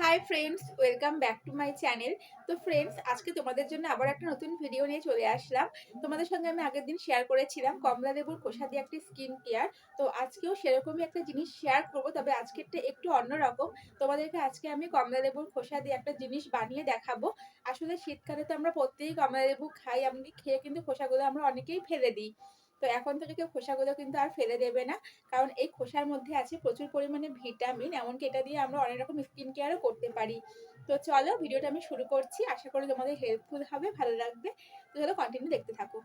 Hi friends, welcome back to my channel. তো friends, আজকে তোমাদের জন্য আবার একটা নতুন ভিডিও নিয়ে চলে আসলাম। তোমাদের সঙ্গে আমি আগের দিন শেয়ার করেছিলাম কমলা লেবুর খোসা দিয়ে একটি স্কিন কেয়ার। তো আজকেও সেরকমই একটা জিনিস শেয়ার করবো, তবে আজকেরটা একটু অন্যরকম। তোমাদেরকে আজকে আমি কমলা লেবুর খোসা দিয়ে একটা জিনিস বানিয়ে দেখাবো। আসলে শীতকালে তো আমরা প্রত্যেকেই কমলা লেবু খাই, এমনকি খেয়ে কিন্তু খোসাগুলো আমরা অনেকেই ফেলে দিই। তো এখন থেকে কেউ খোসাগুলো কিন্তু আর ফেলে দেবে না, কারণ এই খোসার মধ্যে আছে প্রচুর পরিমাণে ভিটামিন। এমনকি এটা দিয়ে আমরা অনেক রকম স্কিন কেয়ারও করতে পারি। তো চলো ভিডিওটা আমি শুরু করছি, আশা করি তোমাদের হেল্পফুল হবে, ভালো লাগবে। তো চলো কন্টিনিউ দেখতে থাকো।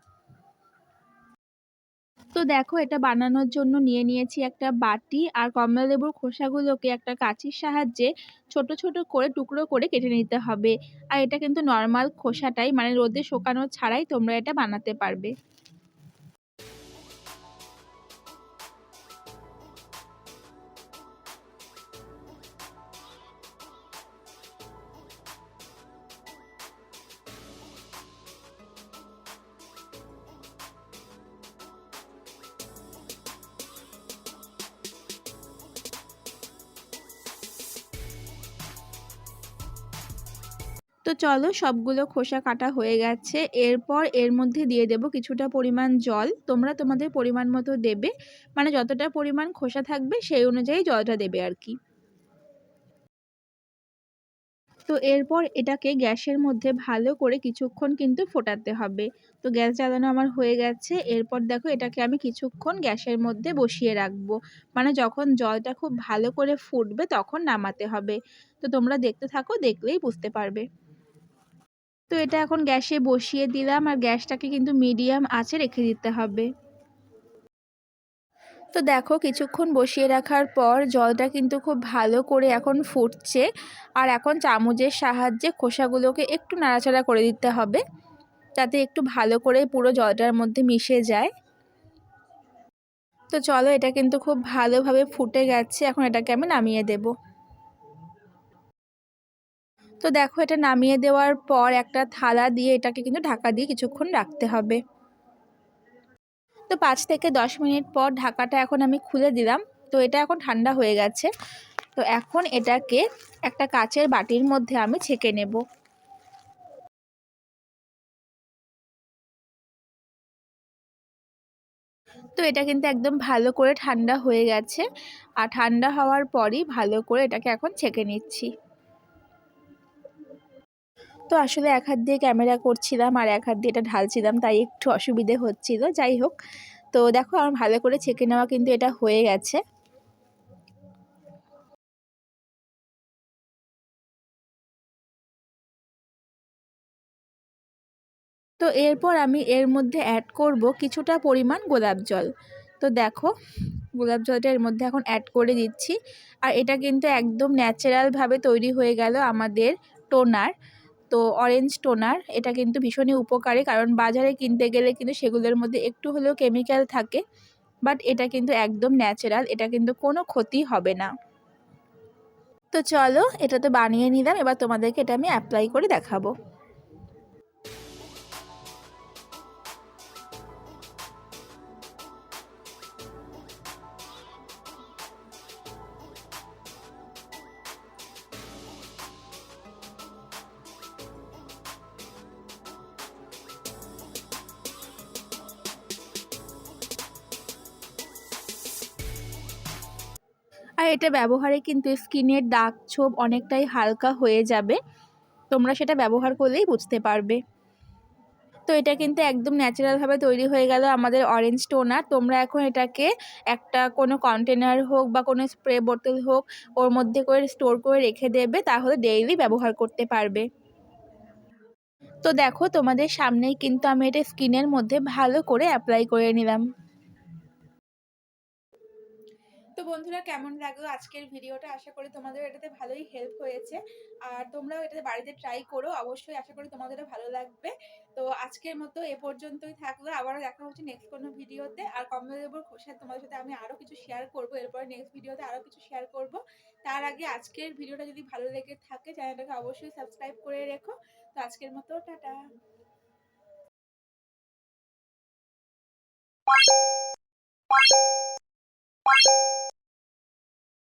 তো দেখো, এটা বানানোর জন্য নিয়ে নিয়েছি একটা বাটি আর কমলা লেবুর খোসাগুলোকে একটা কাঁচির সাহায্যে ছোট ছোট করে টুকরো করে কেটে নিতে হবে। আর এটা কিন্তু নর্মাল খোসাটাই, মানে রোদে শুকানো ছাড়াই তোমরা এটা বানাতে পারবে। তো চলো, সবগুলো খোসা কাটা হয়ে গেছে। এরপর এর মধ্যে দিয়ে দেব কিছুটা পরিমাণ জল। তোমরা তোমাদের পরিমাণ মতো দেবে, মানে যতটা পরিমাণ খোসা থাকবে সেই অনুযায়ী জলটা দেবে আর কি। তো এরপর এটাকে গ্যাসের মধ্যে ভালো করে কিছুক্ষণ কিন্তু ফোটাতে হবে। তো গ্যাস জ্বালানো আমার হয়ে গেছে। এরপর দেখো, এটাকে আমি কিছুক্ষণ গ্যাসের মধ্যে বসিয়ে রাখবো, মানে যখন জলটা খুব ভালো করে ফুটবে তখন নামাতে হবে। তো তোমরা দেখতে থাকো, দেখলেই বুঝতে পারবে। তো এটা এখন গ্যাসে বসিয়ে দিলাম, আর গ্যাসটাকে কিন্তু মিডিয়াম আঁচে রেখে দিতে হবে। তো দেখো, কিছুক্ষণ বসিয়ে রাখার পর জলটা কিন্তু খুব ভালো করে এখন ফুটছে। আর এখন চামচের সাহায্যে খোসাগুলোকে একটু নাড়াচাড়া করে দিতে হবে, যাতে একটু ভালো করে পুরো জলটার মধ্যে মিশে যায়। তো চলো, এটা কিন্তু খুব ভালোভাবে ফুটে গেছে। এখন এটাকে আমি নামিয়ে দেব। তো দেখো, এটা নামিয়ে দেওয়ার পর একটা থালা দিয়ে এটাকে কিন্তু ঢাকা দিয়ে কিছুক্ষণ রাখতে হবে। তো 5 থেকে 10 মিনিট পর ঢাকাটা এখন আমি খুলে দিলাম। তো এটা এখন ঠান্ডা হয়ে গেছে। তো এখন এটাকে একটা কাচের বাটির মধ্যে আমি ছেঁকে নেব। তো এটা কিন্তু একদম ভালো করে ঠান্ডা হয়ে গেছে। আর ঠান্ডা হওয়ার পরই ভালো করে এটাকে এখন ছেঁকে নিচ্ছি। তো আসলে এক হাত দিয়ে ক্যামেরা করছিলাম আর এক হাত দিয়ে এটা ঢালছিলাম, তাই একটু অসুবিধে হচ্ছিল। যাই হোক, তো দেখো আমার ভালো করে ছেঁকে নেওয়া কিন্তু এটা হয়ে গেছে। তো এরপর আমি এর মধ্যে অ্যাড করব কিছুটা পরিমাণ গোলাপ জল। তো দেখো, গোলাপ জলটা এর মধ্যে এখন অ্যাড করে দিচ্ছি। আর এটা কিন্তু একদম ন্যাচারালভাবে তৈরি হয়ে গেল আমাদের টোনার। তো অরেঞ্জ টোনার, এটা কিন্তু ভীষণই উপকারী, কারণ বাজারে কিনতে গেলে কিন্তু সেগুলোর মধ্যে একটু হলেও কেমিক্যাল থাকে। বাট এটা কিন্তু একদম ন্যাচারাল, এটা কিন্তু কোনো ক্ষতি হবে না। তো চলো, এটা তো বানিয়ে নিলাম, এবার তোমাদেরকে এটা আমি অ্যাপ্লাই করে দেখাবো। আর এটা ব্যবহারে কিন্তু স্কিনের দাগ ছোপ অনেকটাই হালকা হয়ে যাবে। তোমরা সেটা ব্যবহার করলেই বুঝতে পারবে। তো এটা কিন্তু একদম ন্যাচারালভাবে তৈরি হয়ে গেল আমাদের অরেঞ্জ টোনার। তোমরা এখন এটাকে একটা কোনো কন্টেনার হোক বা কোনো স্প্রে বোতল হোক, ওর মধ্যে করে স্টোর করে রেখে দেবে, তাহলে ডেইলি ব্যবহার করতে পারবে। তো দেখো, তোমাদের সামনেই কিন্তু আমি এটা স্কিনের মধ্যে ভালো করে অ্যাপ্লাই করে নিলাম। তো বন্ধুরা, কেমন লাগলো আজকের ভিডিওটা? আশা করি তোমাদের এটাতে ভালোই হেল্প হয়েছে। আর তোমরাও এটাতে বাড়িতে ট্রাই করো, অবশ্যই আশা করি তোমাদের ভালো লাগবে। তো আজকের মতো এ পর্যন্তই থাকলো, আবারও দেখা হচ্ছে নেক্সট কোনো ভিডিওতে। আর কমলা লেবুর খোসা তোমাদের সাথে আমি আরও কিছু শেয়ার করবো, এরপরে নেক্সট ভিডিওতে আরও কিছু শেয়ার করব। তার আগে আজকের ভিডিওটা যদি ভালো লেগে থাকে, চ্যানেলটাকে অবশ্যই সাবস্ক্রাইব করে রেখো। তো আজকের মতো টাটা।